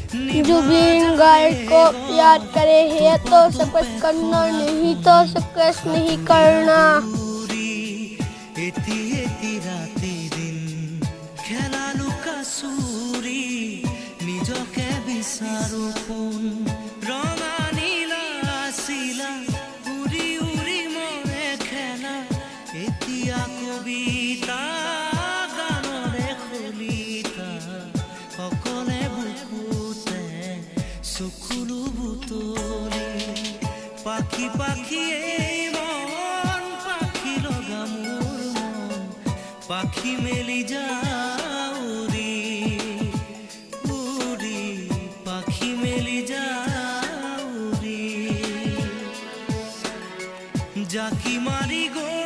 जुबिन गार्ग को याद करे, है तो सब कुछ करना, नहीं तो सब कुछ नहीं करना। এটি এটি রাতি দিন খেলা লুকা চুৰি নিজকে বিচাৰো কোন ৰঙা নীলা আছিলা উৰি উৰি মৰে খেলা এতিয়া কবিতা গানৰে খলিতা সকলে বুকুতে চকুলো বুটলি পাখি পাখিয়ে মন পাখি লগা মোৰ মন পাখি মেলি যাউৰি উৰি পাখি মেলি যাউৰি জাকি মাৰি গৈ